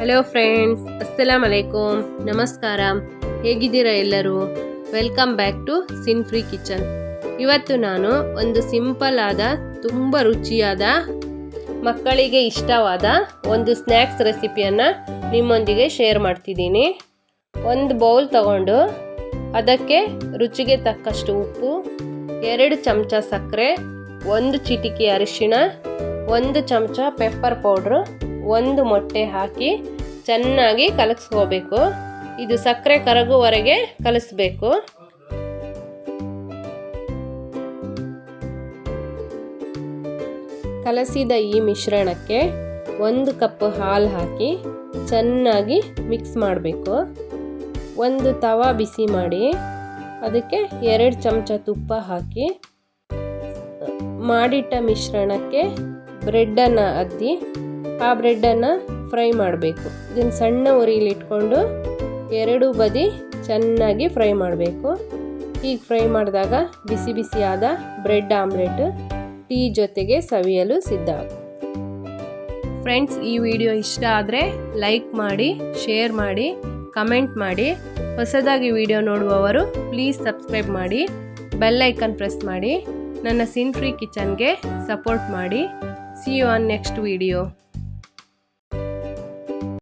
Hello friends, ಅಸ್ಸಲಾಮ್ ಅಲೈಕುಮ್, ನಮಸ್ಕಾರ. ಹೇಗಿದ್ದೀರಾ ಎಲ್ಲರೂ? Welcome back to Sin Free Kitchen. ಇವತ್ತು ನಾನು ಒಂದು ಸಿಂಪಲ್ ಆದ ತುಂಬ ರುಚಿಯಾದ ಮಕ್ಕಳಿಗೆ ಇಷ್ಟವಾದ ಒಂದು ಸ್ನ್ಯಾಕ್ಸ್ ರೆಸಿಪಿಯನ್ನು ನಿಮ್ಮೊಂದಿಗೆ ಶೇರ್ ಮಾಡ್ತಿದ್ದೀನಿ. ಒಂದು ಬೌಲ್ ತಗೊಂಡು ಅದಕ್ಕೆ ರುಚಿಗೆ ತಕ್ಕಷ್ಟು ಉಪ್ಪು, 2 ಚಮಚ ಸಕ್ಕರೆ, 1 ಚಿಟಿಕೆ ಅರಿಶಿಣ, 1 ಚಮಚ ಪೆಪ್ಪರ್ ಪೌಡ್ರು, 1 ಮೊಟ್ಟೆ ಹಾಕಿ ಚೆನ್ನಾಗಿ ಕಲಸ್ಕೋಬೇಕು. ಇದು ಸಕ್ಕರೆ ಕರಗುವವರೆಗೆ ಕಲಿಸ್ಬೇಕು. ಕಲಸಿದ ಈ ಮಿಶ್ರಣಕ್ಕೆ 1 ಕಪ್ ಹಾಲು ಹಾಕಿ ಚೆನ್ನಾಗಿ ಮಿಕ್ಸ್ ಮಾಡಬೇಕು. ಒಂದು ತವಾ ಬಿಸಿ ಮಾಡಿ ಅದಕ್ಕೆ 2 ಚಮಚ ತುಪ್ಪ ಹಾಕಿ ಮಾಡಿಟ್ಟ ಮಿಶ್ರಣಕ್ಕೆ ಬ್ರೆಡ್ಡನ್ನು ಅದ್ದಿ ಆ ಬ್ರೆಡ್ಡನ್ನು ಫ್ರೈ ಮಾಡಬೇಕು. ಇದನ್ನು ಸಣ್ಣ ಉರಿಯಲ್ಲಿ ಇಟ್ಕೊಂಡು 2 ಬದಿ ಚೆನ್ನಾಗಿ ಫ್ರೈ ಮಾಡಬೇಕು. ಹೀಗೆ ಫ್ರೈ ಮಾಡಿದಾಗ ಬಿಸಿ ಬಿಸಿಯಾದ ಬ್ರೆಡ್ ಆಮ್ಲೆಟ್ ಟೀ ಜೊತೆಗೆ ಸವಿಯಲು ಸಿದ್ಧ. ಫ್ರೆಂಡ್ಸ್, ಈ ವಿಡಿಯೋ ಇಷ್ಟ ಆದರೆ ಲೈಕ್ ಮಾಡಿ, ಶೇರ್ ಮಾಡಿ, ಕಮೆಂಟ್ ಮಾಡಿ. ಹೊಸದಾಗಿ ವಿಡಿಯೋ ನೋಡುವವರು ಪ್ಲೀಸ್ ಸಬ್ಸ್ಕ್ರೈಬ್ ಮಾಡಿ, ಬೆಲ್ ಐಕನ್ ಪ್ರೆಸ್ ಮಾಡಿ. ನನ್ನ ಸಿನ್ ಫ್ರೀ ಕಿಚನ್ಗೆ ಸಪೋರ್ಟ್ ಮಾಡಿ. See you on next video.